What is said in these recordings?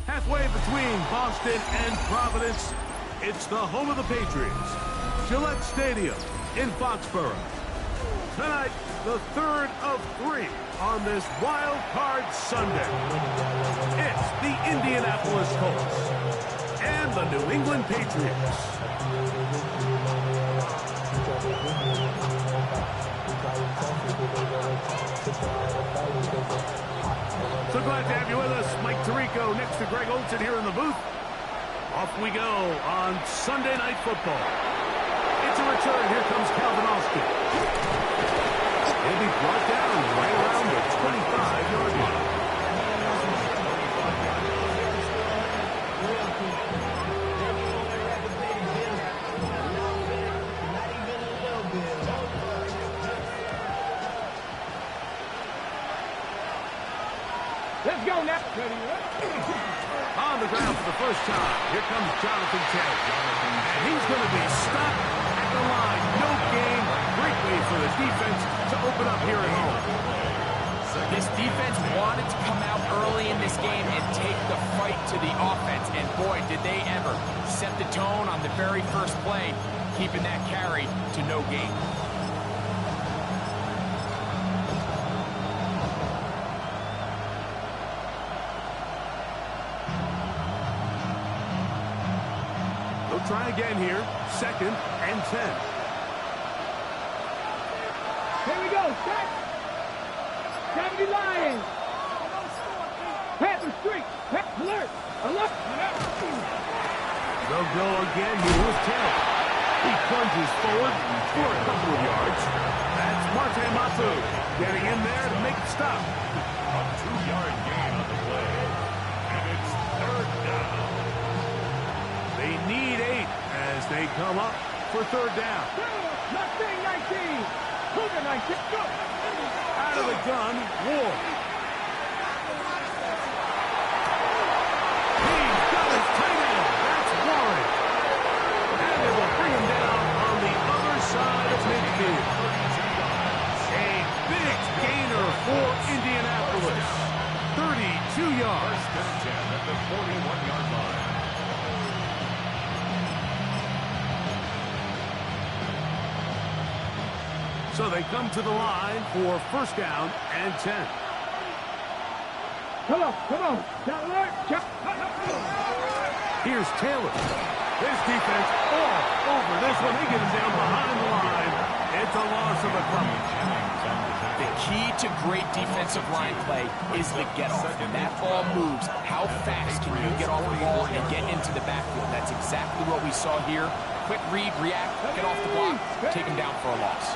Halfway between Boston and Providence, it's the home of the Patriots, Gillette Stadium in Foxborough. Tonight, the third of three on this Wild Card Sunday. It's the Indianapolis Colts and the New England Patriots. So glad to have you with us. Mike Tirico next to Greg Olsen here in the booth. Off we go on Sunday Night Football. It's a return. Here comes Calvin Austin. He'll be brought down right around the 25-yard line. Let's go now. On the ground for the first time. Here comes Jonathan Taylor. And he's going to be stopped at the line. No gain. Great way for the defense to open up here at home. This defense wanted to come out early in this game and take the fight to the offense. And boy, did they ever set the tone on the very first play, keeping that carry to no gain. Try again here. 2nd and 10. Here we go. Set. 70 Lions. Panther streak. Alert. Alert. They'll go again here with Taylor. He plunges forward for a couple of yards. That's Marte Matu getting in there to make the stop. A 2-yard gain on the play. And it's 3rd down. They need 8 as they come up for 3rd down. Mustang 19. Cougar 19. Go. Out of the gun, Ward. He's got his tight end. That's Warren. And they will bring him down on the other side of midfield. A big gainer for Indianapolis. 32 yards. 10 at the 41-yard line. So they come to the line for 1st down and 10. Come on. Now alert. Here's Taylor. This defense all over this one. They get him down behind the line. It's a loss of a couple. The key to great defensive line play is the get-off. When that ball moves, how fast can you get off the ball and get into the backfield? That's exactly what we saw here. Quick read, react, get off the block, take him down for a loss.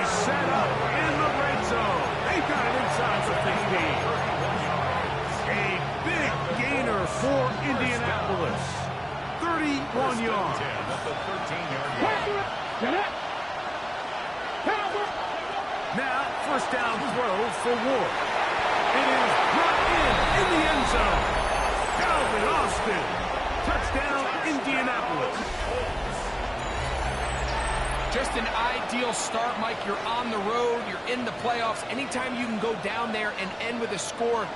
Set up in the red zone. They've got it inside the 15. A big gainer for Indianapolis. 31 yards. At the 13-yard line. Now, 1st down throw for Ward. It is brought in the end zone. Calvin Austin. Touchdown, Indianapolis. Just an ideal start, Mike. You're on the road. You're in the playoffs. Anytime you can go down there and end with a score.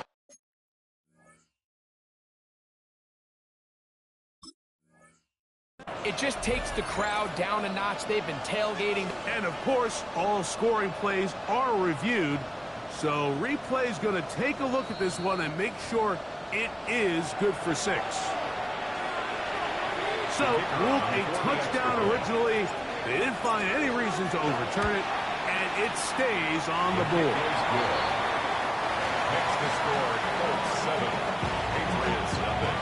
It just takes the crowd down a notch. They've been tailgating. And, of course, all scoring plays are reviewed. So replay's going to take a look at this one and make sure it is good for 6. So, ruled a touchdown originally. They didn't find any reason to overturn it, and it stays on the board. Makes the score 7. Patriots nothing.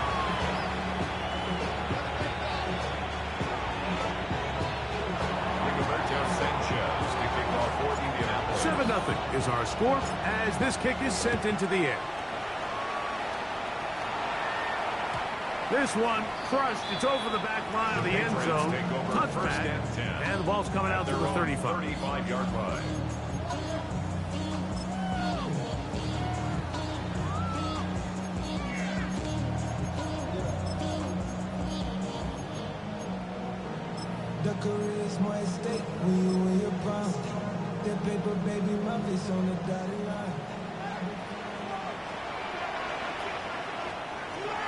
Rigoberto Sanchez to kick off for Indianapolis. 7-0 is our score as this kick is sent into the air. This one crushed. It's over the back line of the end zone. Touchback. And the ball's coming out to the 35. 35-yard line. The career is more at stake when you win your prime. That paper, baby, my face on the dotted line.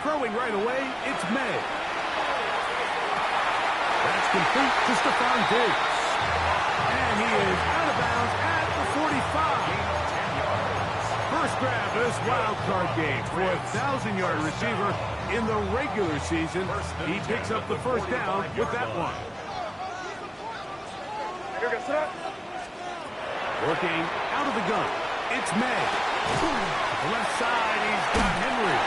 Throwing right away, it's May. That's complete to Stephon Diggs. And he is out of bounds at the 45. First grab of this wild card game for a 1,000-yard receiver in the regular season. He picks up the 1st down with that one. Working out of the gun, it's May. The left side, he's got Henry.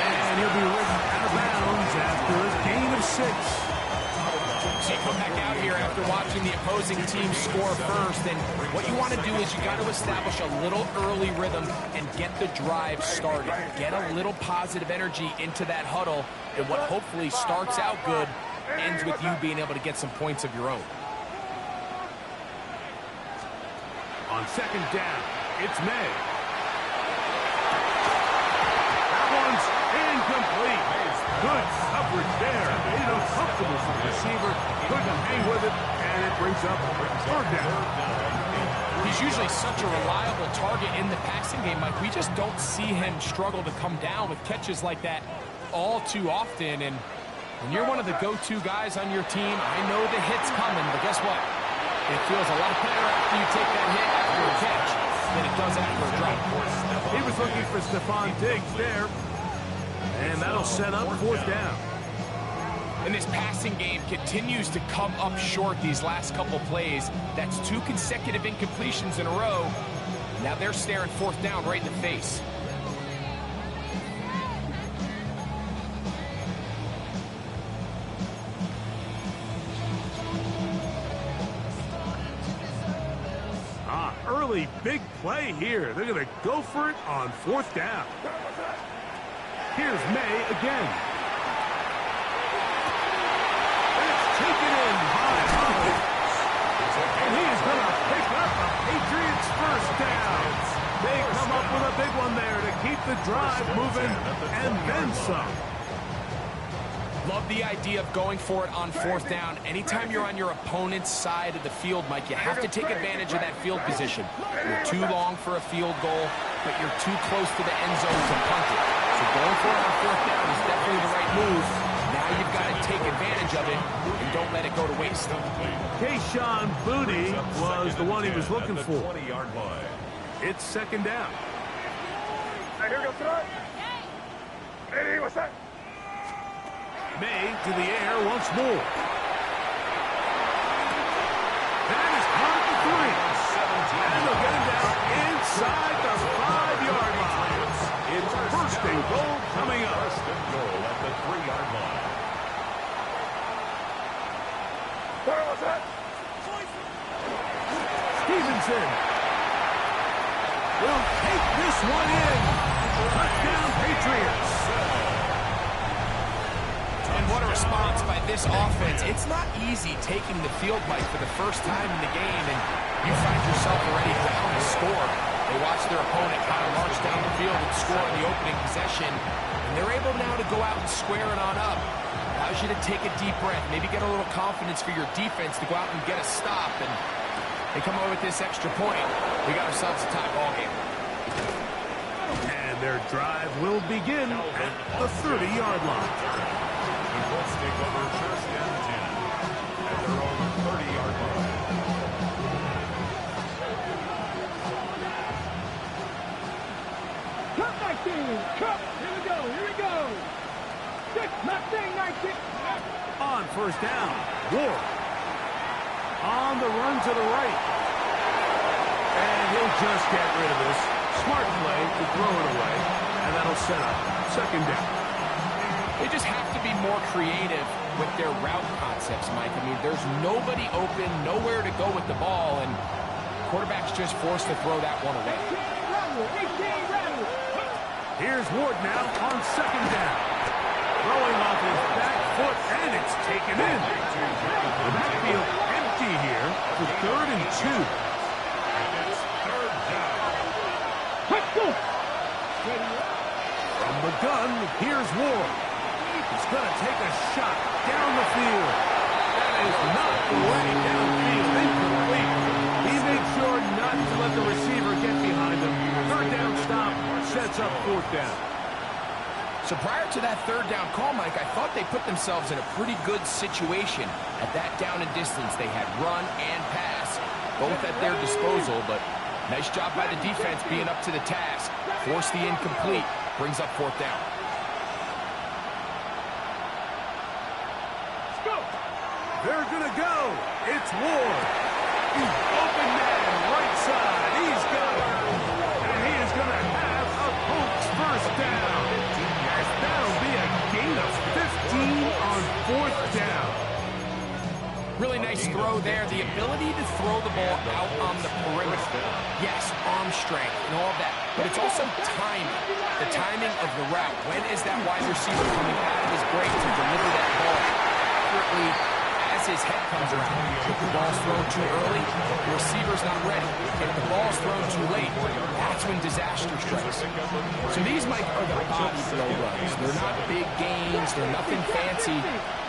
And he'll be ridden out of bounds after a gain of 6. So you come back out here after watching the opposing team score first, and what you want to do is you got to establish a little early rhythm and get the drive started. Get a little positive energy into that huddle, and what hopefully starts out good ends with you being able to get some points of your own. On second down, it's May. That one's incomplete. Good coverage there. Made it uncomfortable for the receiver. Couldn't hang with it, and it brings up third down. He's usually such a reliable target in the passing game, Mike. We just don't see him struggle to come down with catches like that all too often. And when you're one of the go-to guys on your team, I know the hit's coming, but guess what? It feels a lot better after you take that hit after a catch than it does after a drop. He was looking for Stephon Diggs there. And that'll set up fourth down. And this passing game continues to come up short these last couple plays. That's 2 consecutive incompletions in a row. Now they're staring fourth down right in the face. Early big play here. They're going to go for it on fourth down. Here's May again. It's taken in by Hollins. And he is going to pick up a Patriots first down. They come up with a big one there to keep the drive moving and then some. Love the idea of going for it on fourth down. Anytime you're on your opponent's side of the field, Mike, you have to take advantage of that field position. You're too long for a field goal, but you're too close to the end zone to punt it. So going for it on fourth down is definitely the right move. Now you've got to take advantage of it and don't let it go to waste. Kayshon Boutte was the one he was looking for. 20-yard line. It's second down. Hey, here we go, Troy. Hey, what's that? May to the air once more. That is caught at the 3. And they'll get him down inside the 5-yard line. It's first and goal coming up. First and goal at the 3-yard line. What's that? Stevenson will take this one in. Touchdown, Patriots. And what a response by this offense. It's not easy taking the field, Mike, for the first time in the game, and you find yourself already down to score. They watch their opponent kind of march down the field and score in the opening possession, and they're able now to go out and square it on up. Allows you to take a deep breath, maybe get a little confidence for your defense to go out and get a stop, and they come away with this extra point. We got ourselves a tie ball game. And their drive will begin at the 30-yard line. The Colts take over first and 10 at their own 30-yard line. Cup 19. Cup. Here we go. Here we go. 6, not saying 19. On first down, Ward. On the run to the right. And he'll just get rid of this. Smart play to throw it away. And that'll set up second down. They just have to be more creative with their route concepts, Mike. I mean, there's nobody open, nowhere to go with the ball, and quarterback's just forced to throw that one away. 18 rattle. Here's Ward now on second down. Throwing off his back foot, and it's taken in. The backfield empty here for 3rd and 2. It's third down. Let's go. From the gun, here's Ward. He's going to take a shot down the field. That is not the way downfield. Incomplete. He made sure not to let the receiver get behind him. Third down stop sets up fourth down. So prior to that third down call, Mike, I thought they put themselves in a pretty good situation. At that down and distance, they had run and pass, both at their disposal, but nice job by the defense being up to the task. Force the incomplete, brings up fourth down. They're going to go. It's Ward. Open man, right side. He's got it. And he is going to have a Colts first down. As that throw the ball out on the perimeter. Yes, arm strength and all of that, but it's also timing. The timing of the route. When is that wide receiver coming out of his break to deliver that ball accurately as his head comes around? If the ball's thrown too early, the receiver's not ready. If the ball's thrown too late, that's when disaster strikes. So these, Mike, are the body blow runs. They're not big gains, they're nothing fancy,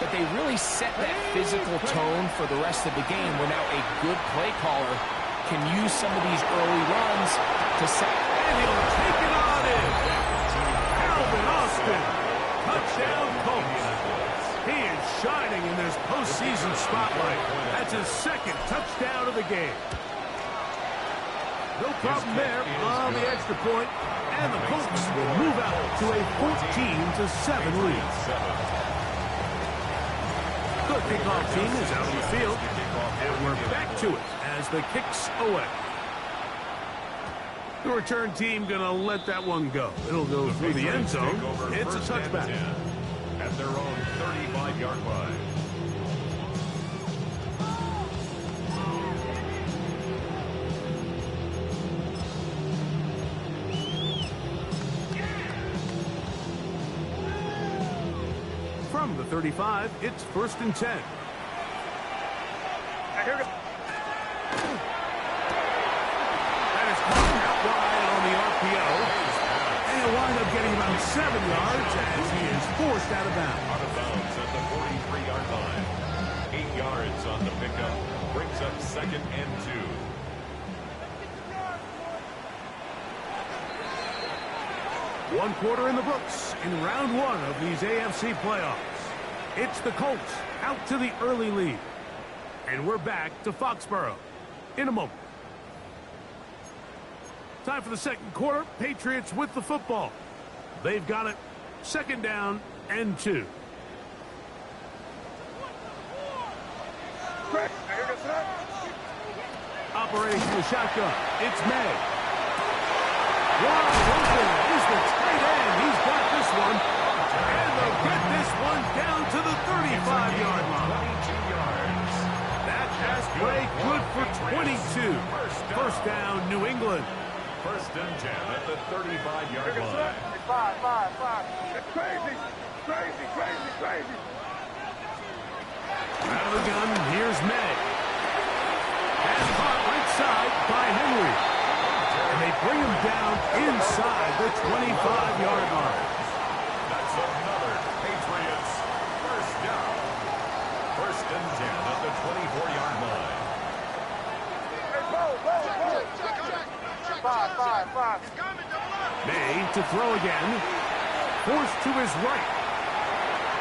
but they really set that physical tone for the rest of the game where now a good play caller can use some of these early runs to set. And he'll take it on in. Calvin Austin, touchdown Colts. He is shining in this postseason spotlight. That's his second touchdown of the game. No problem there on the extra point, and the Colts will move out to a 14-7 lead. The kickoff team is out on the field, and we're back to it as the kick's away. The return team going to let that one go. It'll go through the end zone. It's a touchback. At their own 35-yard line. From the 35, it's 1st and 10. That is caught out wide on the RPO. And he'll wind up getting about 7 yards as he is forced out of bounds. Out of bounds at the 43-yard line. 8 yards on the pickup. Brings up 2nd and 2. One quarter in the books in round one of these AFC playoffs. It's the Colts out to the early lead. And we're back to Foxborough in a moment. Time for the second quarter. Patriots with the football. They've got it. 2nd down and 2. Operating from the shotgun. It's May. Wide open is the tight end. He's got this one. And they'll get this one down to the 35-yard line. 22 yards. That pass play good for 22. First down, New England. 1st and 10 at the 35-yard line. Crazy. Out of the gun, here's May. Pass caught right side by Henry. And they bring him down inside the 25-yard line. That's another Patriots first down. 1st and 10 at the 24-yard line. May to throw again. Forced to his right.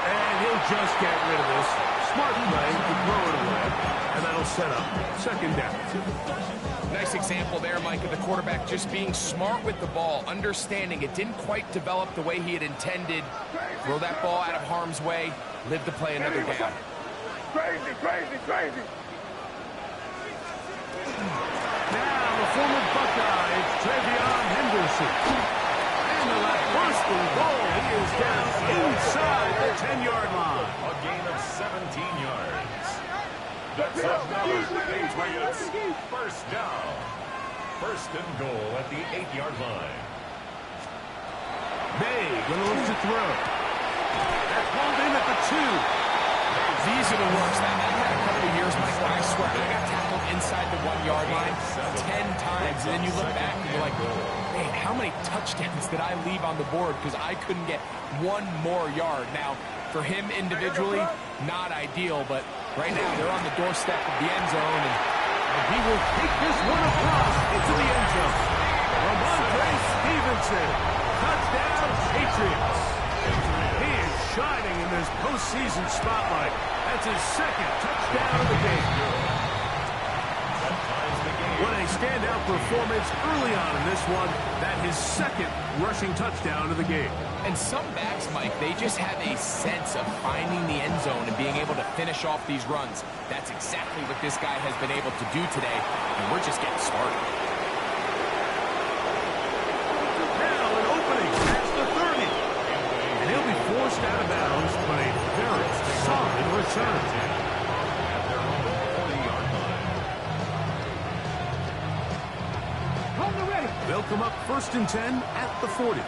And he'll just get rid of this. Smart play to throw it away. And that'll set up 2nd down. Nice example there, Mike, of the quarterback just being smart with the ball, understanding it didn't quite develop the way he had intended. Throw that ball out of harm's way, live to play another down. Crazy. Now the former Buckeye, it's Travion Henderson. And the left first and goal. He is down inside the 10-yard line. A gain of 17 yards. That's another Patriots first down. 1st and goal at the 8-yard line. May going to look to throw. That's pulled in at the 2. These are the worst. I've had a couple of years, Mike, where I swear I got tackled inside the 1-yard line 10 times, and then you look back and you're like, man, how many touchdowns did I leave on the board because I couldn't get one more yard? Now, for him individually, not ideal, but right now they're on the doorstep of the end zone, and he will take this one across into the end zone. Ramondre Stevenson, touchdown Patriots. He is shining in this postseason spotlight. That's his 2nd touchdown of the game. What a standout performance early on in this one. That his 2nd rushing touchdown of the game. And some backs, Mike, they just have a sense of finding the end zone and being able to finish off these runs. That's exactly what this guy has been able to do today, and we're just getting started. Now an opening past the 30. And he'll be forced out of bounds, but a very solid return. At their own 40-yard line. They'll come up 1st and 10 at the 40.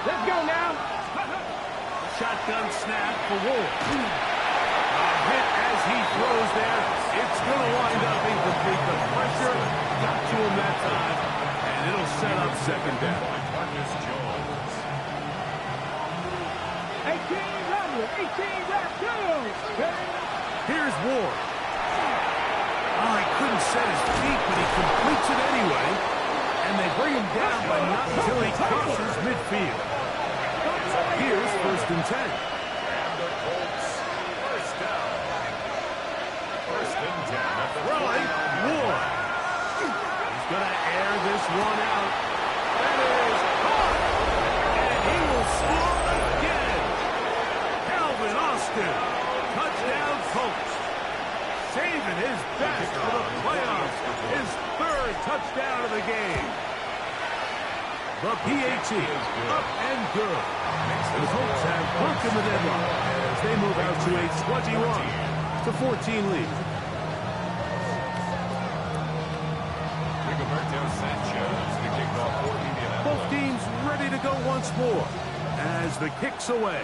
Let's go now. Shotgun snap for Ward. A hit as he throws there. It's going to wind up incomplete. The pressure got to him that time, and it'll set up 2nd down. 18 level, 18 left, go. Here's Ward. Oh, he couldn't set his feet, but he completes it anyway. And they bring him down, but not until he crosses midfield. Here's 1st and 10. And the Colts, 1st down. 1st and 10 at the Throwing, Ward. He's going to air this one out. That is caught. And he will score again. Calvin Austin. Touchdown, Colts. Saving his best for the playoffs. His 3rd touchdown of the game. The PAT up and good. The Colts have broken the deadlock as they move out to a 21-14 lead. Rigoberto Sanchez to kick off for Indianapolis. Both teams ready to go once more as the kick's away.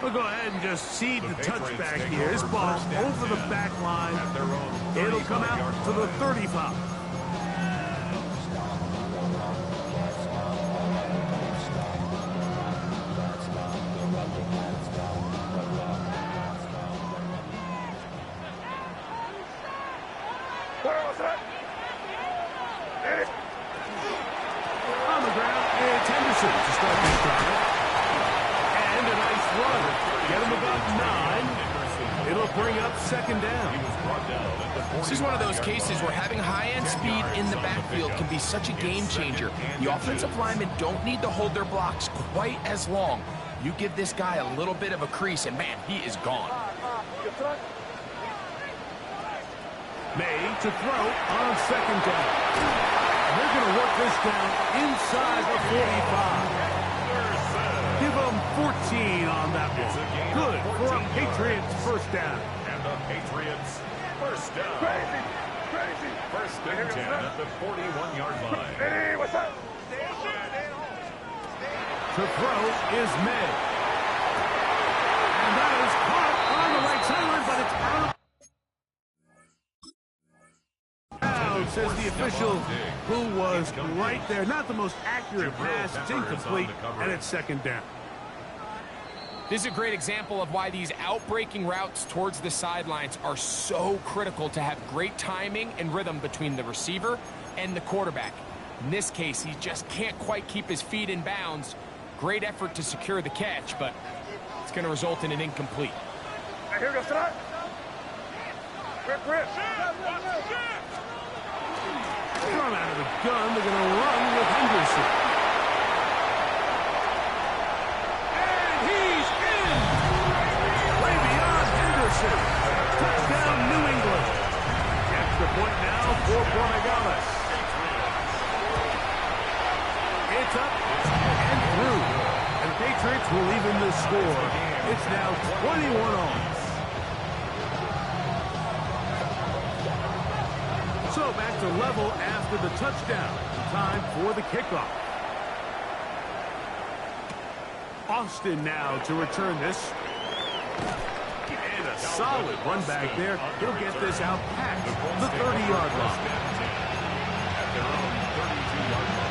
We'll go ahead and just seed the touchback here. This ball over the back line. It'll come out to the 35. On the ground, it's Henderson to start this drive. And a nice run. Get him about 9. It'll bring up 2nd down. This is one of those cases where having high-end speed in the backfield can be such a game changer. The offensive linemen don't need to hold their blocks quite as long. You give this guy a little bit of a crease, and man, he is gone. May to throw on 2nd down. They're going to work this down inside the 45. Give them 14 on that one. Good for a Patriots 1st down. And the Patriots 1st down. Crazy. 1st and 10 at the 41-yard line. Hey, what's up? To throw is May. And that is caught on the right sideline, but it's out. Says the official who was right there. Not the most accurate pass. It's incomplete, and it's 2nd down. This is a great example of why these out-breaking routes towards the sidelines are so critical to have great timing and rhythm between the receiver and the quarterback. In this case, he just can't quite keep his feet in bounds. Great effort to secure the catch, but it's going to result in an incomplete. Here we go, start. Rip. Run out of the gun. They're going to run with Henderson. And he's in! Way beyond Henderson. Touchdown, New England. Extra point now for Borregales. It's up and through. And the Patriots will even the score. It's now 21-all. So back to level after the touchdown. Time for the kickoff. Austin now to return this. And a solid run back there. He'll get this out past the 30-yard line. At their own 32-yard line.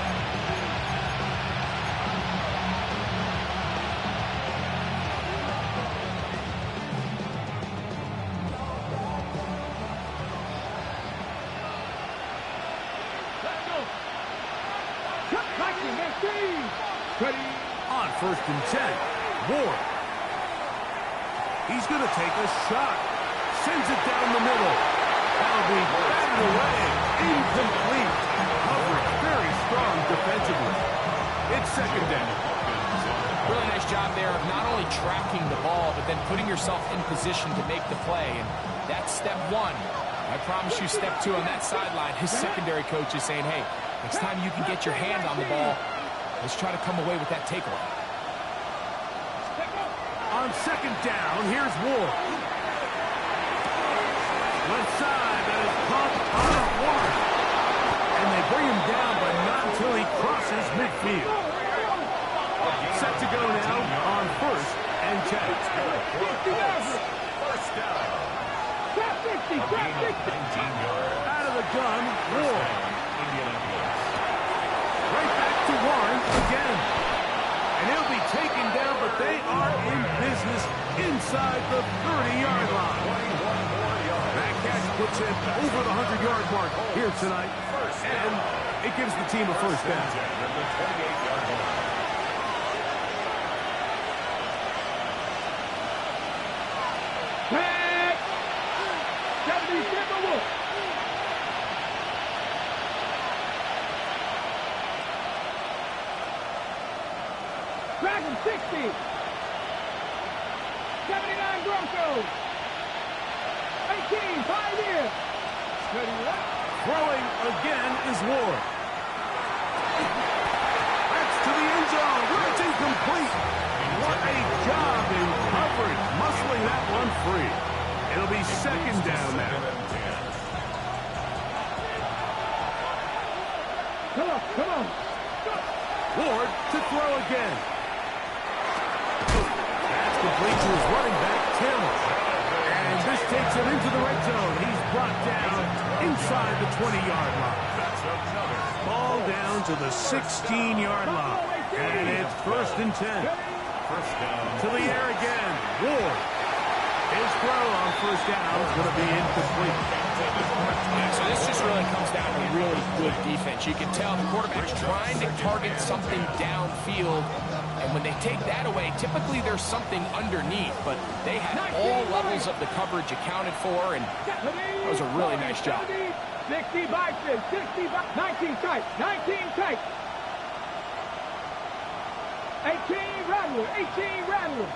On 1st and 10, Ward. He's going to take a shot. Sends it down the middle. That'll be batted away. Incomplete. Coverage very strong defensively. It's 2nd down. Really nice job there of not only tracking the ball, but then putting yourself in position to make the play. And that's step 1. I promise you step 2 on that sideline. His secondary coach is saying, hey, next time you can get your hand on the ball, let's try to come away with that takeaway. On 2nd down, here's Ward. Left side, that is caught on the gun, Ward. Indianapolis. Right back to Warren again. And he'll be taken down, but they are in business inside the 30-yard line. 21 more yards. That catch puts him over the 100-yard mark here tonight. And it gives the team a first down. At the 28-yard line. Back. 77 Wolf. Dragon 60. 79 Broncos. 18 Pioneer. Steady left. Throwing again is Ward. That's to the end zone. Where it's incomplete. What a job in coverage, muscling that one free. It'll be second down now. Come on, come on. Ward to throw again. That's complete to his running back, Taylor. And this takes him into the red zone. He's brought down inside the 20-yard line. Ball down to the 16-yard line. And it's first and 10. First down. To the air again. Ward. His throw on first down is going to be incomplete. Yeah, so this just really comes down to really good defense. You can tell the quarterback's trying to target something downfield, and when they take that away, typically there's something underneath, but they had all levels of the coverage accounted for, and that was a really nice job. 60 by 60 by 19 tight, 19 tight. 18 Rattler, 18 Rattler.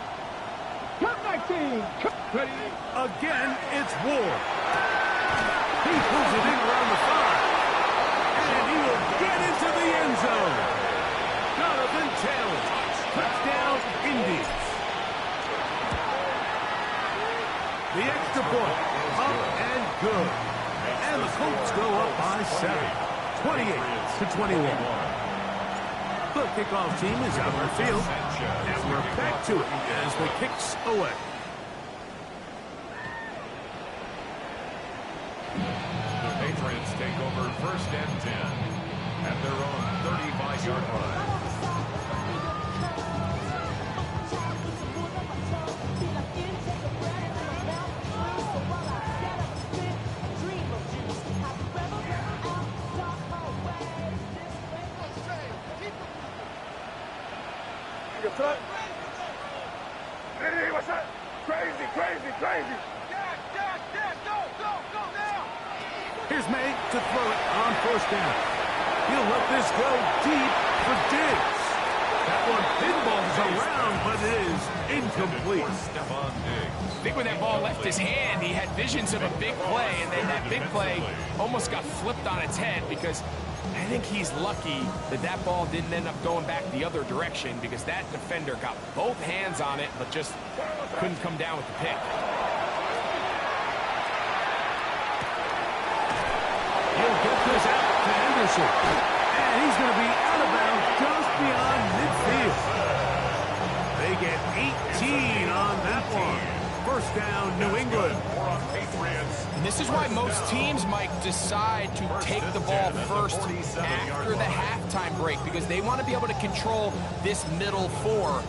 Cut 19. Ready? Again, it's Ward. He pulls it in around the 5. And he will get into the end zone. Jonathan Taylor. Touchdown, Indy. The extra point. Up and good. And the Colts go up by 7. 28-21. The kickoff team is out on the field. And we're back to it as the kicks away. The Patriots take over first and 10 at their own 35-yard line. Hey, what's up? Crazy, crazy, crazy. Here's May to throw it on first down. He'll let this go deep for Diggs. That one pinballs around, but it is incomplete. Stephon Diggs. I think when that ball left his hand, he had visions of a big play, and then that big play almost got flipped on its head because I think he's lucky that that ball didn't end up going back the other direction because that defender got both hands on it but just couldn't come down with the pick. He'll get this out to Anderson. And he's going to be out of bounds just beyond midfield. They get 18 on that one. First down, New England. And this is why most teams, Mike, decide to take the ball first after the halftime break because they want to be able to control this middle 4.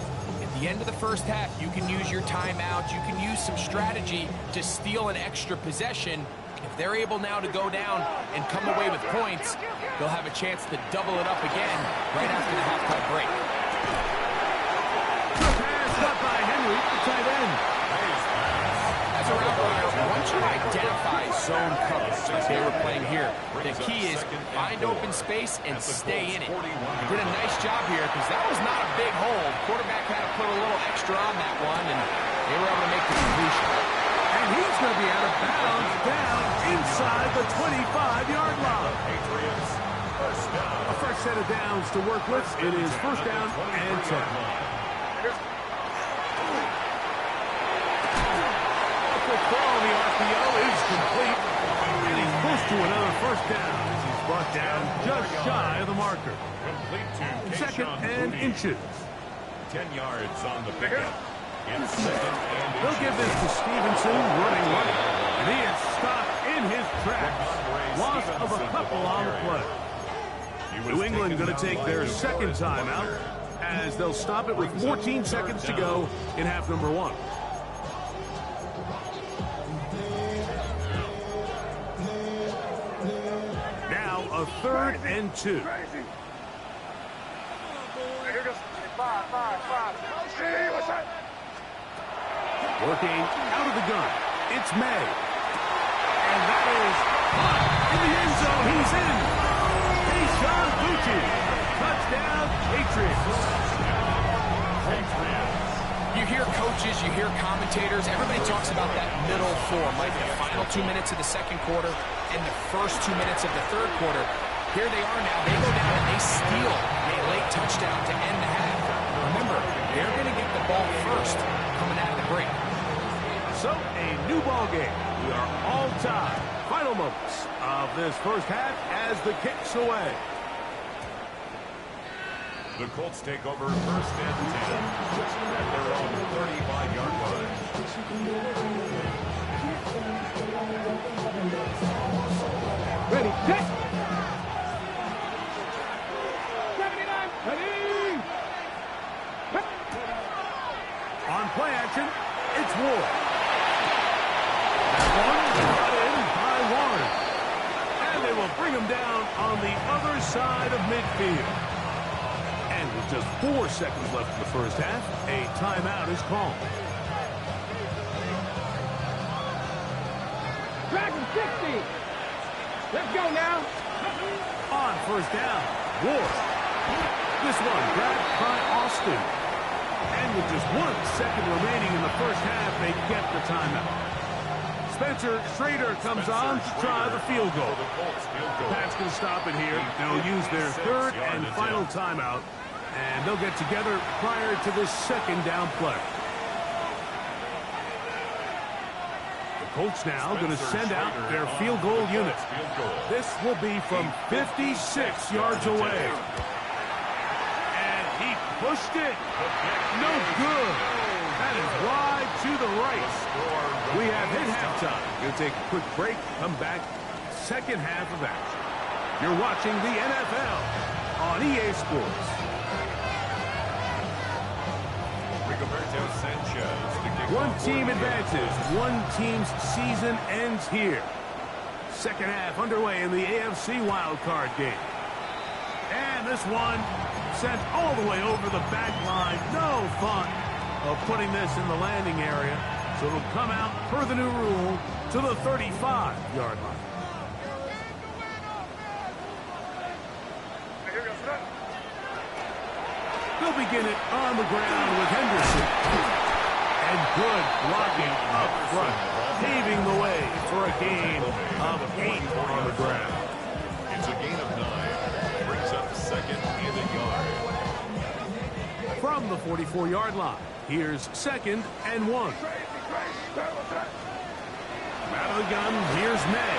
At the end of the first half, you can use your timeouts. You can use some strategy to steal an extra possession. If they're able now to go down and come away with points, they'll have a chance to double it up again right after the halftime break. Good pass cut by Henry, the tight end. As a route runner, once you identify zone coverage like they were playing here, the key is find open space and stay in it. Did a nice job here because that was not a big hole. Quarterback had to put a little extra on that one, and they were able to make the completion. And he's going to be out of bounds down inside the 25-yard line. Patriots, first down. A fresh set of downs to work with. It is first down and 10. A quick throw on the RPO is complete. And he's pushed to another first down as he's brought down just shy of the marker. Complete to Second Keyshawn and Moody. inches. 10 yards on the pickup. They'll give this to Stevenson running right, and he is stopped in his tracks. Loss of a couple on the play. New England going to take their second timeout as they'll stop it with 14 seconds to go in half number 1. Now a 3rd and 2. Working out of the gun. It's May. And that is hot in the end zone. He's in. Sean Bucci. Touchdown, Patriots. You hear coaches, you hear commentators, everybody talks about that middle form, like the final 2 minutes of the second quarter and the first 2 minutes of the third quarter. Here they are now. They go down and they steal a late touchdown to end the half. Remember, they're going to get the ball first coming out of the break. So, a new ball game. We are all tied. Final moments of this first half as the kick's away. The Colts take over 1st and 10 at their own 35-yard line. Ready, set. 79, ready. On play action, it's Ward. That one got in by Warren. And they will bring him down on the other side of midfield. And with just 4 seconds left in the first half, a timeout is called. Dragon 60. Let's go now. On first down, Ward. This one grabbed by Austin. And with just 1 second remaining in the first half, they get the timeout. Spencer Schrader comes on to try the field goal. Pat's going to stop it here. They'll use their 3rd and final timeout, and they'll get together prior to this second down play. The Colts now going to send out their field goal unit. This will be from 56 yards away. And he pushed it. No good. That is wide to the right. We have hit halftime. Going to take a quick break, come back, second half of action. You're watching the NFL on EA Sports. Rigoberto Sanchez to kick One off team for the advances. One team's season ends here. Second half underway in the AFC wildcard game. And this one sent all the way over the back line. No fun of putting this in the landing area. So it'll come out per the new rule to the 35-yard line. They'll begin it on the ground with Henderson. And good blocking up front, paving the way for a gain of 8 on the ground. It's a gain of 9. Brings up 2nd and a yard. From the 44-yard line, here's 2nd and 1. Out of the gun, here's May.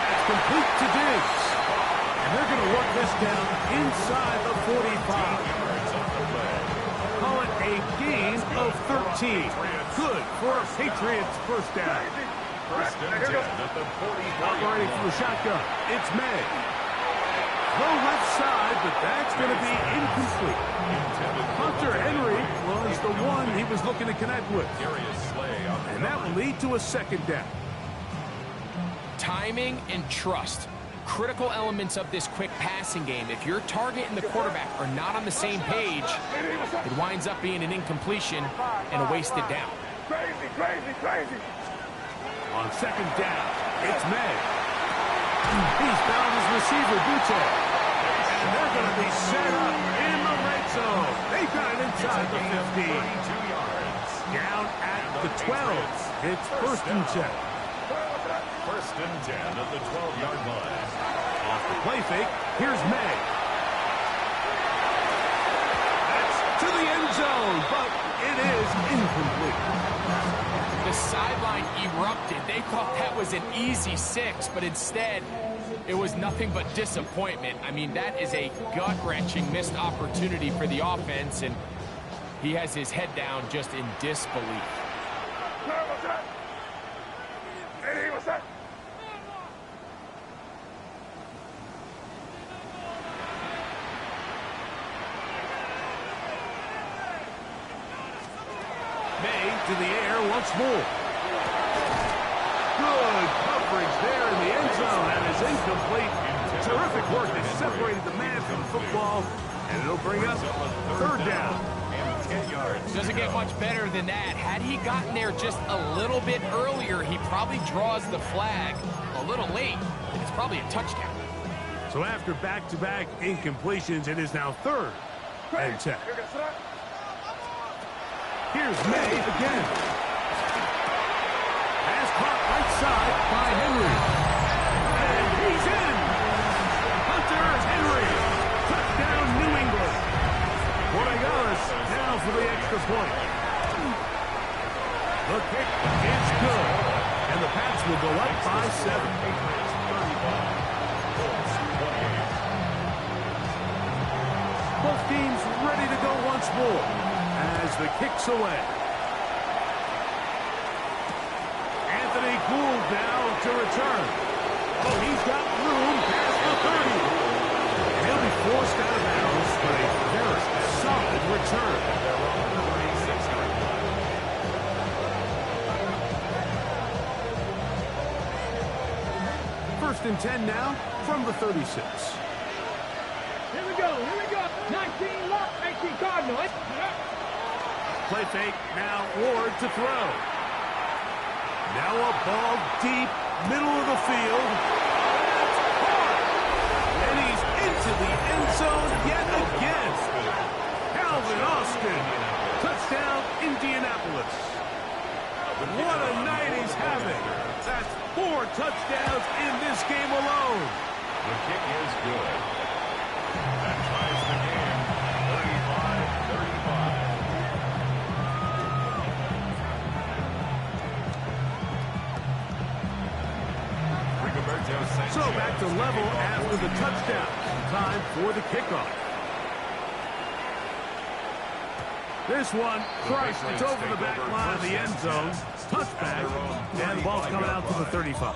That's complete to Diggs. And they're going to work this down inside the 45. Call it a gain of 13. Good for a Patriots first down. 1st and 10 at the 44. Operating from the shotgun, it's May. Throw left side, but that's going to be incomplete. Hunter Henry was the one he was looking to connect with. And that will lead to a second down. Timing and trust. Critical elements of this quick passing game. If your target and the quarterback are not on the same page, it winds up being an incompletion and a wasted down. Crazy. On second down, it's May. He's found his receiver, Butte. And they're going to be set up in the red zone. They've got it inside the 15. Down at the 12. It's 1st and 10. 1st and 10 at the 12-yard line. Off the play fake, here's May. That's to the end zone, but it is incomplete. The sideline erupted. They thought that was an easy 6, but instead, it was nothing but disappointment. I mean, that is a gut-wrenching missed opportunity for the offense, and he has his head down just in disbelief. May to the air once more. Good coverage there in the end zone, and is incomplete. Terrific work. They separated the man from the football, and it'll bring up 3rd down. Doesn't get much better than that. Had he gotten there just a little bit earlier, he probably draws the flag a little late, and it's probably a touchdown. So after back-to-back incompletions, it is now 3rd and 10. Here's May again. Pass caught right side by Henry. And he's in. Hunter Henry. Touchdown, New England. Borregales now for the extra point. The kick is good. And the Pats will go up by 7. Both teams ready to go once more as the kick's away. Anthony Gould now to return. Oh, he's got room past the 30. And he'll be forced out of bounds for a very solid return. First and 10 now from the 36. Here we go. 19 lock, 18 Cardinals. Play fake, now Ward to throw. Now a ball deep, middle of the field. And he's into the end zone yet again. Calvin Austin, touchdown Indianapolis. What a night he's having. That's 4 touchdowns in this game alone. The kick is good. That ties the game, 35-35. So back to level after the touchdown. Time for the kickoff. This one crushed. It's over the back line of the end zone. Touchback. And the ball's coming out to the 35.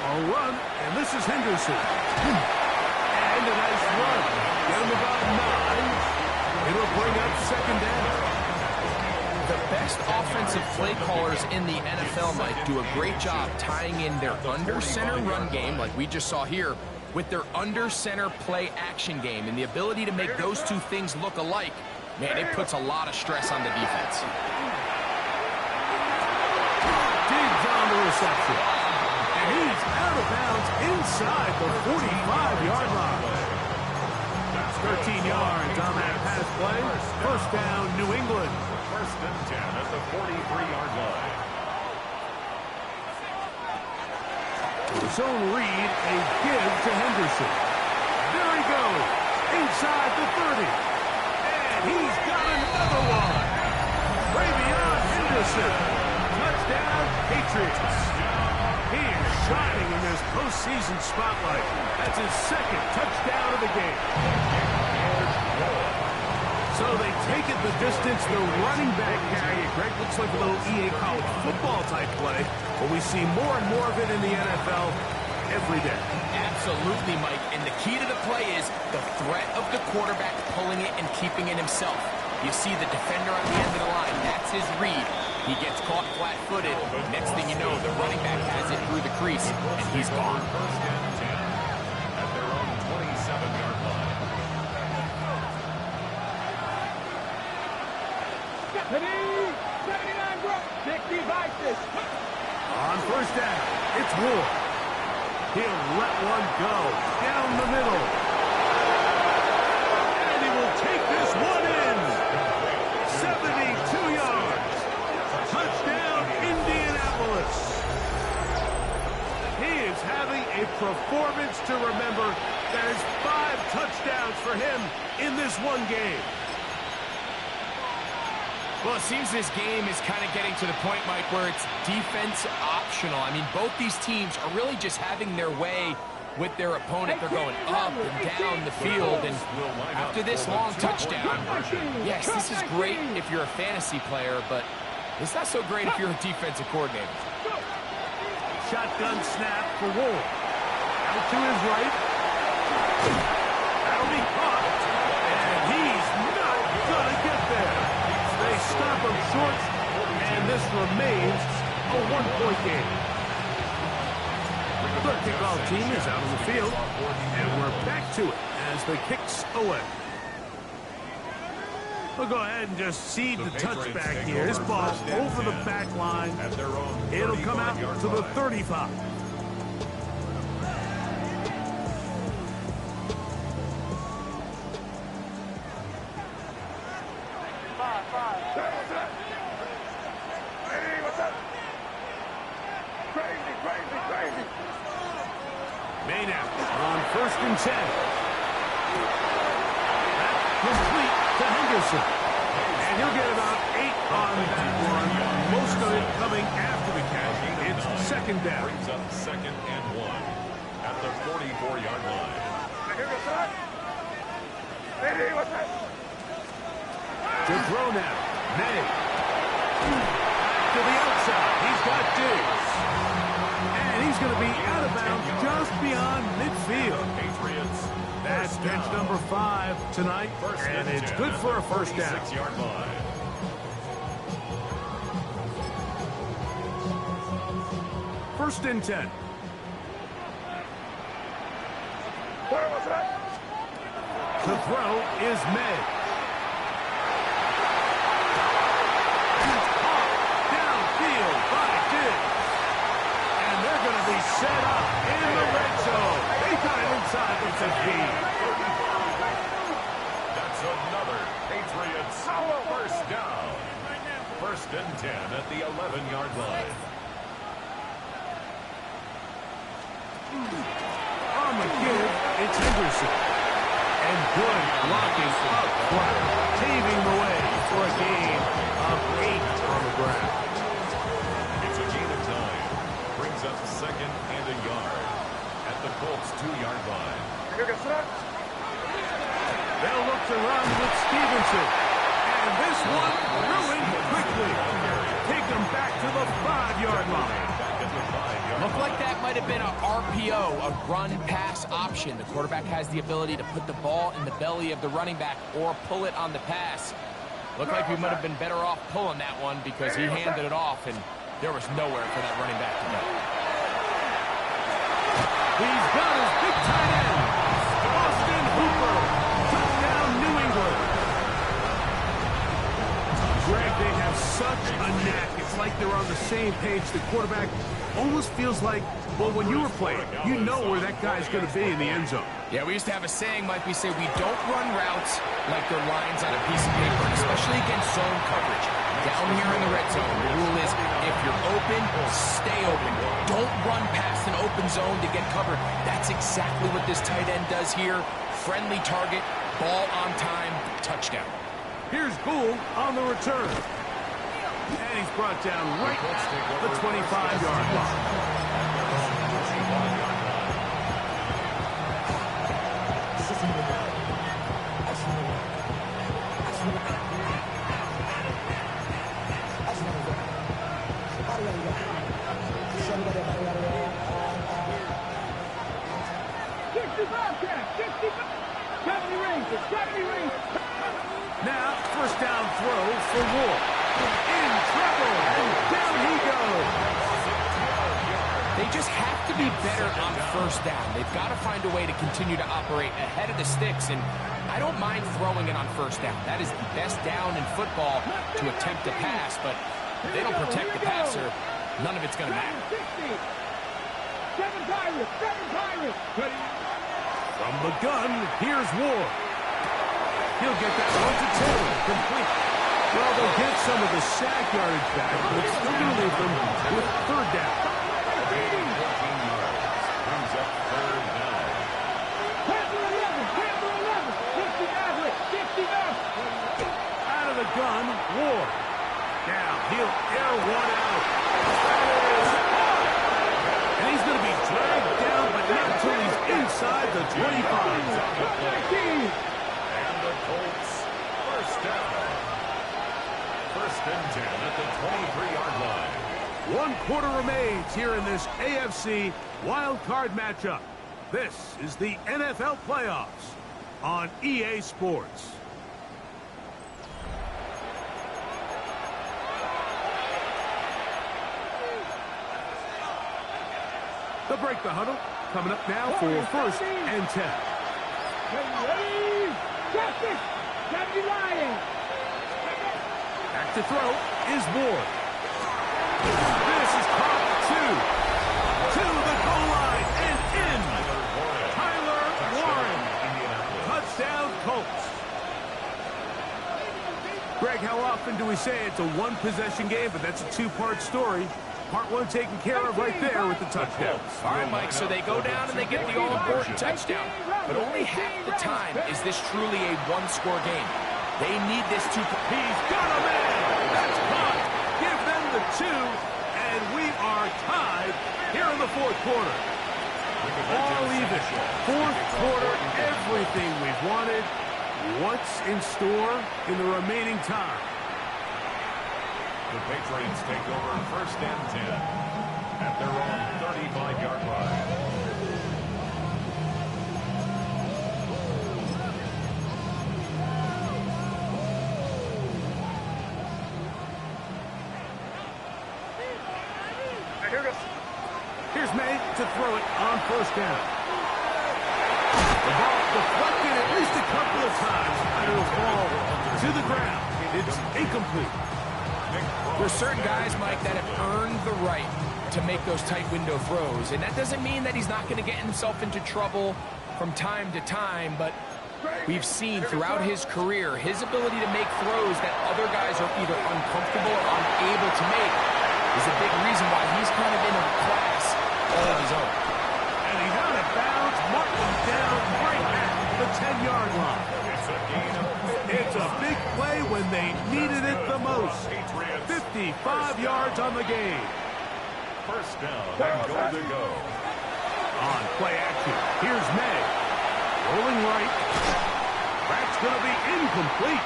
A run, and this is Henderson. And a nice run. Get him about 9. It'll bring up 2nd down. The best offensive play callers in the NFL, Mike, do a great job tying in their under-center run game, like we just saw here, with their under-center play action game. And the ability to make those two things look alike, man, it puts a lot of stress on the defense. Digs on the reception. And he's out of bounds inside the 45-yard line. That's 13 yards on that pass play. First down, New England. First and 10 at the 43-yard line. Zone read, a give to Henderson. There he goes, inside the 30. And he's got another one. Ravion Henderson. Touchdown, Patriots. He is shining in this postseason spotlight. That's his 2nd touchdown of the game. So they take it the distance. The running back carry it. Greg, looks like a little EA college football type play, but we see more and more of it in the NFL every day. Absolutely, Mike. And the key to the play is the threat of the quarterback pulling it and keeping it himself. You see the defender on the end of the line. That's his read. He gets caught flat-footed. Next thing you know, the running back has it through the crease, and he's gone. First and 10 at their own 27-yard line. Stephanie, 79 Brook, 60 Vices. On first down, it's Ward. He'll let one go down the middle. And he will take this one in. 72 yards. A performance to remember. There's 5 touchdowns for him in this one game. Well, it seems this game is kind of getting to the point, Mike, where it's defense optional. I mean, both these teams are really just having their way with their opponent. They're going up and down the field, and after this long touchdown, yes, this is great if you're a fantasy player, but it's not so great if you're a defensive coordinator. Shotgun snap for Ward. Out to his right. That'll be caught, and he's not going to get there. They stop him short, and this remains a 1-point game. The kickoff team is out on the field, and we're back to it as the kick's away. We'll go ahead and just cede the touchback here. This ball's over the back line. It'll come out to the 35. Maynard on 1st and 10. Complete to Henderson. And he'll get about 8 on that one. Most of it coming after the catch. It's 2nd down. Brings up 2nd and 1 at the 44-yard line. To throw now. May. To the outside. He's got Diggs. And he's going to be out of bounds just beyond midfield. Patriots. That's bench number 5 tonight, and it's good for a 1st down. 6-yard line. First and 10. The throw is May. Downfield by Diggs. And they're going to be set up in the red zone. They got it inside the 15. That's another Patriots 1st down. 1st and 10 at the 11-yard line. On the give, it's Henderson. And good blocking up front, paving the way for a gain of 8 on the ground. It's a gain of 9. Brings up 2nd and a yard at the Colts 2-yard line. They'll look to run with Stevenson. And this one ruined quickly. Take them back to the 5-yard line. Looked like that might have been a RPO, a run-pass option. The quarterback has the ability to put the ball in the belly of the running back or pull it on the pass. Looked like we might have been better off pulling that one because he handed it off, and there was nowhere for that running back to go. He's got his big tight end, Austin Hooper. Touchdown, New England. Greg, they have such a knack. It's like they're on the same page. The quarterback almost feels like, well, when you were playing, you know where that guy's going to be in the end zone. Yeah, we used to have a saying, Mike, we say we don't run routes like they're lines on a piece of paper, especially against zone coverage. Down here in the red zone, the rule is if you're open, stay open. Don't run past an open zone to get covered. That's exactly what this tight end does here. Friendly target, ball on time, touchdown. Here's Gould on the return. And he's brought down right at the 25-yard line. Now, 1st down throw for Ward. In trouble, and down he goes. They just have to be better on 1st down. They've got to find a way to continue to operate ahead of the sticks, and I don't mind throwing it on 1st down. That is the best down in football to attempt to pass, but if they don't protect the passer, none of it's going to matter. 7 Pirates. From the gun, here's Ward. He'll get that one to Taylor, complete. Well, they'll get some of the sack yardage back, but it's still going to leave them with 3rd down. 14 yards. Brings up the 25. And the Colts, first down. First and 10 at the 23-yard line. 1 quarter remains here in this AFC wild card matchup. This is the NFL playoffs on EA Sports. They'll break the huddle. Coming up now for first and 10. Ready? Justice! Deputy Lion! Back to throw is Ward. This is caught 2. To the goal line and in. Tyler Warren. Touchdown Colts. Greg, how often do we say it's a one-possession game, but that's a two-part story? Part 1 taken care of right there with the touchdown. All right, Mike, so they go down and they get the all-important touchdown. But only half the time is this truly a one-score game. They need this to... He's got a man! That's caught! Give them the 2, and we are tied here in the fourth quarter. All even. Fourth quarter, everything we've wanted. What's in store in the remaining time? The Patriots take over first and 10 at their own 35-yard line. Here's May to throw it on first down. The ball deflected at least a couple of times, and it will fall to the ground. It's incomplete. There's certain guys, Mike, that have earned the right to make those tight window throws. And that doesn't mean that he's not going to get himself into trouble from time to time, but we've seen throughout his career his ability to make throws that other guys are either uncomfortable or unable to make is a big reason why he's kind of in a class all of his own. And he's out of bounds, marking down right at the 10-yard line. It's a gain of 50. It's a big play when they needed it the most. 55 yards on the game. First down and goal to go. On play action, here's May. Rolling right. That's going to be incomplete.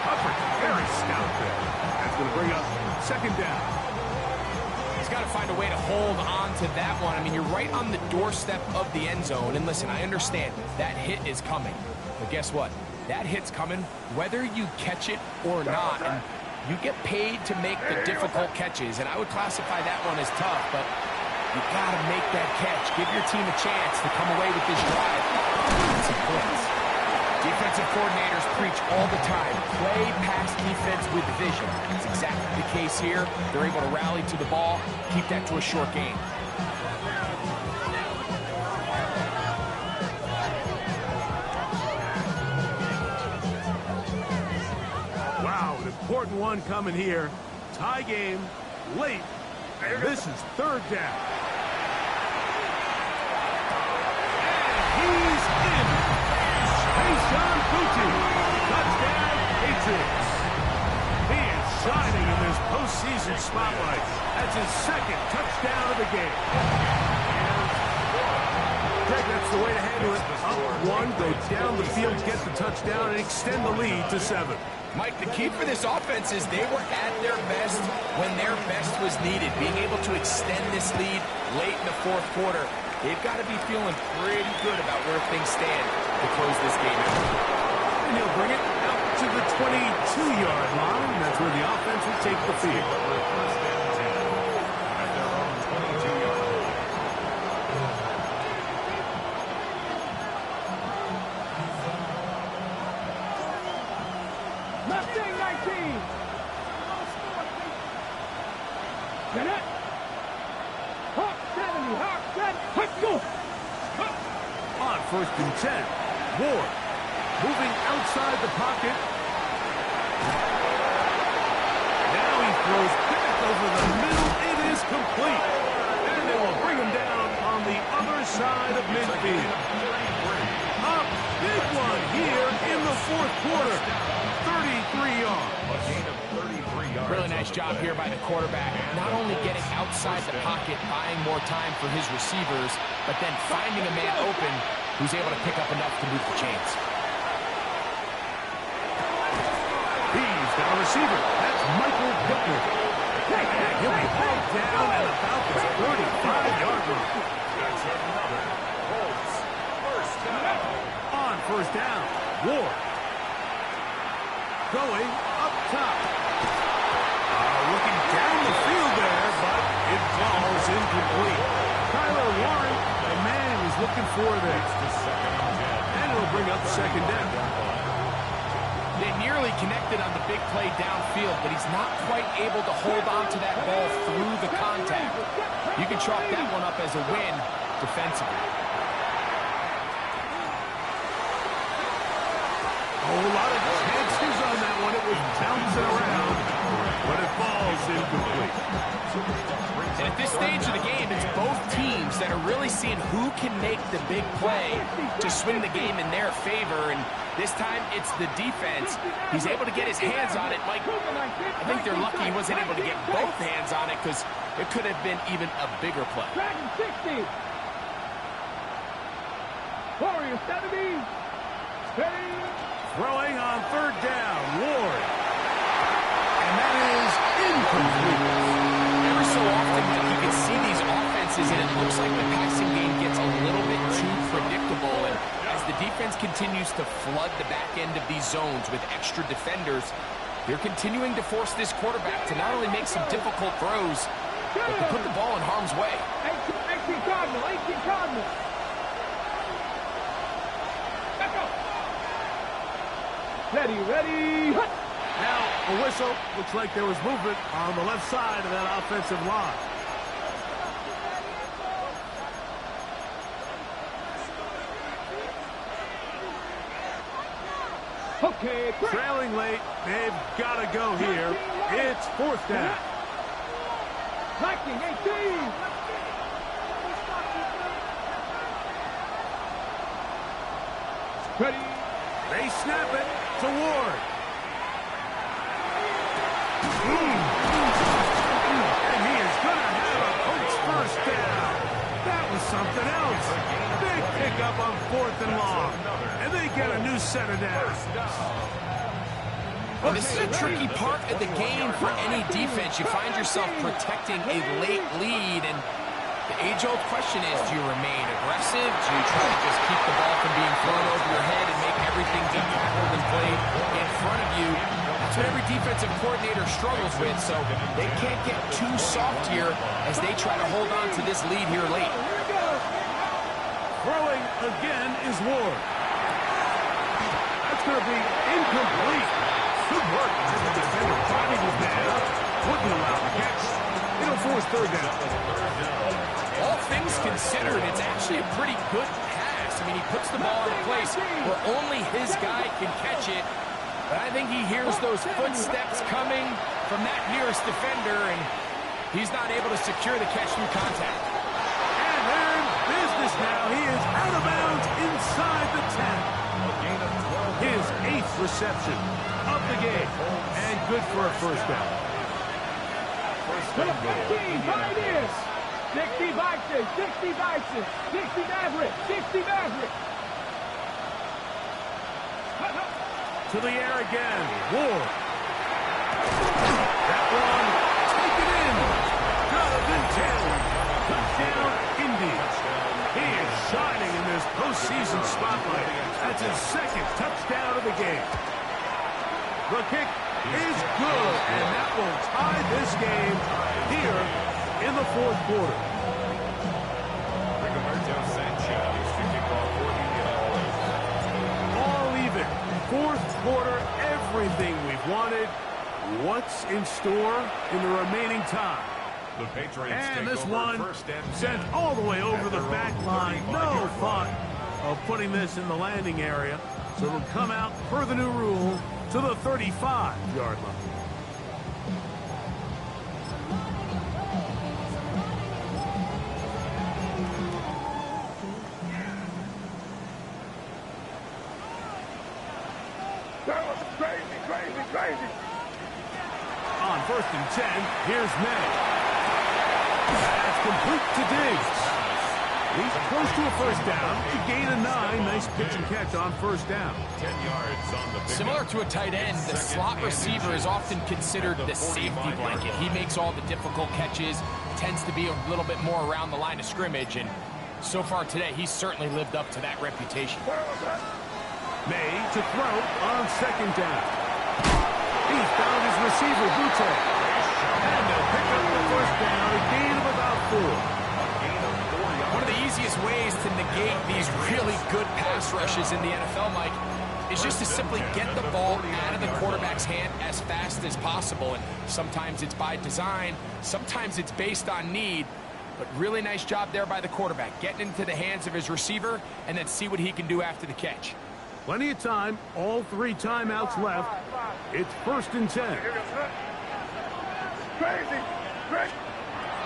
Coverage very stout there. That's going to bring up second down. He's got to find a way to hold on to that one. I mean, you're right on the doorstep of the end zone. And listen, I understand that hit is coming. But guess what? That hit's coming whether you catch it or not. And you get paid to make the difficult catches. And I would classify that one as tough. But you got to make that catch. Give your team a chance to come away with this drive. Defensive coordinators preach all the time. Play pass defense with vision. That's exactly the case here. They're able to rally to the ball, keep that to a short game. Wow, an important one coming here. Tie game, late. And this is third down. And he's in. Kayshon Boutte, touchdown Patriots. He is shining in this postseason spotlight. That's his second touchdown of the game. Greg, that's the way to handle it. Up 1, go down the field, get the touchdown, and extend the lead to 7. Mike, the key for this offense is they were at their best when their best was needed. Being able to extend this lead late in the fourth quarter, they've got to be feeling pretty good about where things stand to close this game out. And he'll bring it out to the 22-yard line. That's where the offense will take the field. First and 10 at their own 22-yard line. Mustang 19. Get it. Hawk 70. Hawk 7. Let's go. On first and 10, Ward moving outside the pocket. Now he throws back over the middle. It is complete. And they will bring him down on the other side of midfield. A big one here in the fourth quarter. 33 yards. A gain of 33 yards. Really nice job here by the quarterback. Not only getting outside the pocket, buying more time for his receivers, but then finding a man open who's able to pick up enough to move the chains. He's got a receiver. That's Michael Pittman. He'll be hauled down at about the 35-yard line. That's another Colts first down. On first down, Ward. Going up top. Looking down the field there, but it falls incomplete. Tyler Warren, the man is looking for this. And it'll bring up second down. They nearly connected on the big play downfield, but he's not quite able to hold on to that ball through the contact. You can chalk that one up as a win defensively. A whole lot of chances on that one. It was bouncing around, but it falls incomplete. And at this stage of the game, it's both teams that are really seeing who can make the big play to swing the game in their favor. And this time, it's the defense. He's able to get his hands on it. Mike, I think they're lucky he wasn't able to get both hands on it because it could have been even a bigger play. Dragon 60. Warrior 70. Steady. Throwing on third down, Ward. And that is incomplete. Every so often, Mike, you can see these offenses, and it looks like the passing game gets a little bit too predictable. And as the defense continues to flood the back end of these zones with extra defenders, they're continuing to force this quarterback to not only make some difficult throws, but to put the ball in harm's way. 18 Cardinal. 18 Cardinal. Let's go. Ready, ready. Hut. Now, a whistle. Looks like there was movement on the left side of that offensive line. Okay, great. Trailing late. They've got to go here. It's fourth down. Viking 18. Ready. They snap it to Ward. And he is going to have a Colts first down. That was something else. Big pickup on fourth and long. And they get a new set of downs. Well, this is a tricky part of the game for any defense. You find yourself protecting a late lead, and the age-old question is, do you remain aggressive? Do you try to just keep the ball from being thrown over your head and make everything be tackled and played in front of you? That's what every defensive coordinator struggles with, so they can't get too soft here as they try to hold on to this lead here late. Throwing again is Ward. That's going to be incomplete. Good work as the defender driving his man up. Wouldn't allow the catch. It'll force third down. All things considered, it's actually a pretty good pass. I mean, he puts the ball in a place where only his guy can catch it. But I think he hears those footsteps coming from that nearest defender, and he's not able to secure the catch through contact. And they're in business now. He is out of bounds inside the 10. His 8th reception of the game. And good for a first down. To the 15, 5 years. 60 Vikings, 60 Vikings, 60 Maverick, 60 Maverick. To the air again. Ward. That one taken in. Jonathan Taylor. Touchdown, Indians. He is shining in this postseason spotlight. That's his 2nd touchdown of the game. The kick is good, and that will tie this game here in the 4th quarter. Rigoberto Sanchez to kick off for the All even. 4th quarter, everything we've wanted. What's in store in the remaining time? The Patriots And take this over one first and sent 10 all the way over at the their back own line. 35-yard No thought of putting this in the landing area. So it'll come out per the new rule to the 35-yard line. That was crazy, crazy, crazy. On 1st and 10, here's May. That's complete to Diggs. He's close to a first down. To gain a 9. Nice pitch and catch on first down. 10 yards on the pickup. Similar to a tight end, the slot receiver is often considered the safety blanket. He makes all the difficult catches, tends to be a little bit more around the line of scrimmage, and so far today, he's certainly lived up to that reputation. May to throw on second down. He's found his receiver, Butte. And they'll pick up the first down, a gain of about 4. One of the easiest ways to negate these really good pass rushes in the NFL, Mike, is just to simply get the ball out of the quarterback's hand as fast as possible. And sometimes it's by design, sometimes it's based on need, but really nice job there by the quarterback, getting into the hands of his receiver and then see what he can do after the catch. Plenty of time, all 3 timeouts left. It's 1st and 10.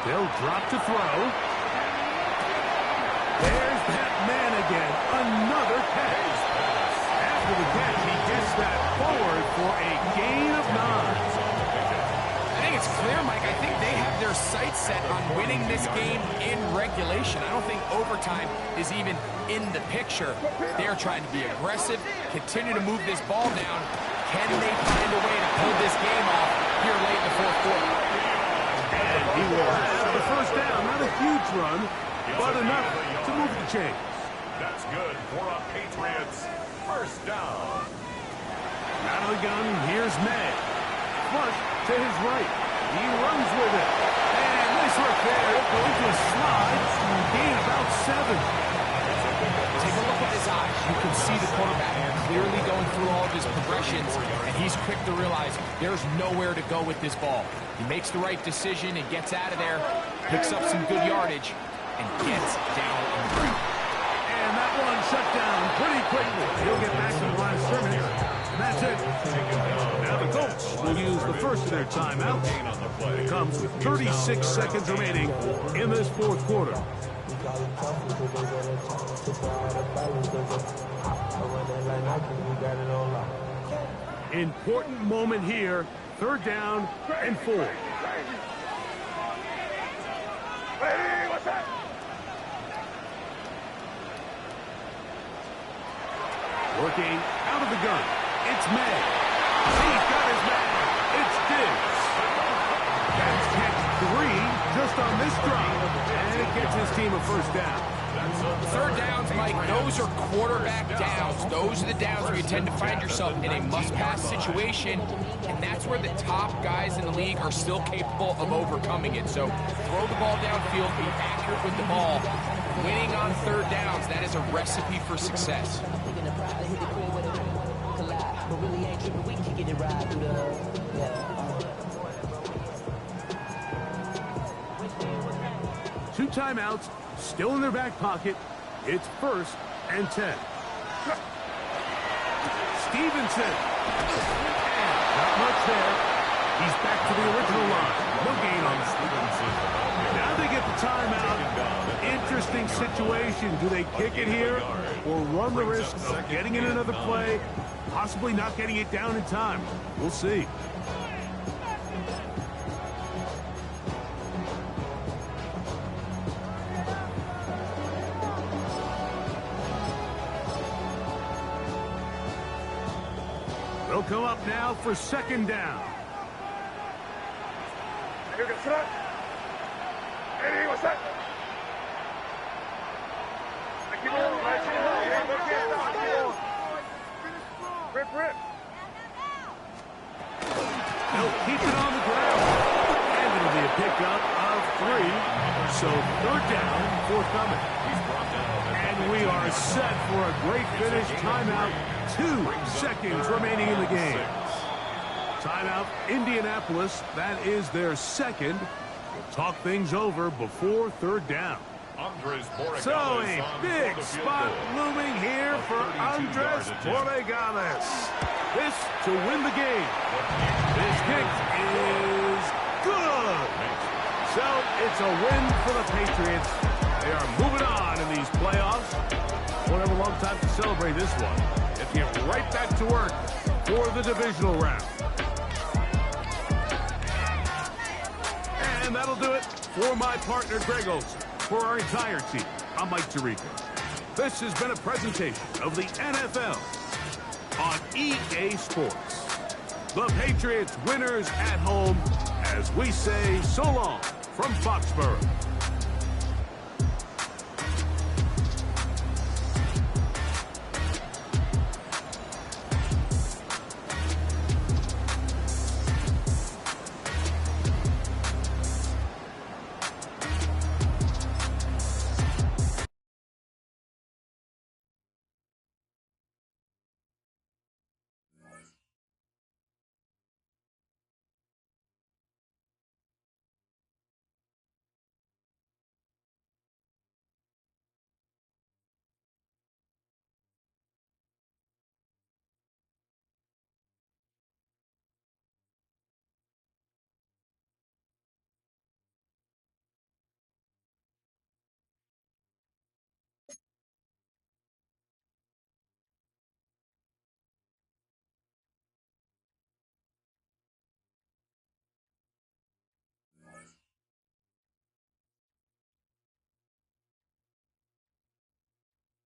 They'll drop to throw. There's that man again. Another catch. After the catch, he gets that forward for a gain of 9. I think it's clear, Mike. I think they have their sights set on winning this game in regulation. I don't think overtime is even in the picture. They're trying to be aggressive, continue to move this ball down. Can they find a way to pull this game off here late in the 4th quarter? And he will have the first down. Not a huge run, but enough to move the chains. That's good for a Patriots first down. Out of the gun, here's May. Flush to his right. He runs with it. And nice work there. Going to a slide. Gain about 7. Take a look at his eyes. You can see the quarterback clearly going through all of his progressions, and he's quick to realize there's nowhere to go with this ball. He makes the right decision and gets out of there, picks up some good yardage, and gets down in the ground. And that one shut down pretty quickly. He'll get back to the line of scrimmage. And that's it. Now the Colts will use the first of their timeouts. It comes with 36 seconds remaining in this 4th quarter. Important moment here. 3rd down and 4. Working out of the gun. It's May. He's got his man. It's Diggs. That's catch 3 just on this drive. And it gets his team a first down. 3rd downs, Mike, those are quarterback downs. Those are the downs where you tend to find yourself in a must-pass situation, and that's where the top guys in the league are still capable of overcoming it. So throw the ball downfield, be accurate with the ball. Winning on 3rd downs, that is a recipe for success. Two timeouts still in their back pocket. It's 1st and 10. Stevenson. Not much there. He's back to the original line. No gain on Stevenson. Now they get the timeout. Interesting situation. Do they kick it here or run the risk of getting in another play, possibly not getting it down in time? We'll see. They'll come up now for 2nd down. They'll keep it on the ground. And it'll be a pickup of 3. So 3rd down, forthcoming. And we are set for a great finish. Timeout. 2 seconds remaining in the game. Timeout, Indianapolis. That is their 2nd. We'll talk things over before 3rd down. So a big spot looming here for Andres Borregales. This to win the game. This kick is good. So it's a win for the Patriots. They are moving on in these playoffs. Won't have a long time to celebrate this one. Let's get right back to work for the divisional round. And that'll do it for my partner, Greg Olsen. For our entire team, I'm Mike Tirico. This has been a presentation of the NFL on EA Sports. The Patriots winners at home as we say so long from Foxborough.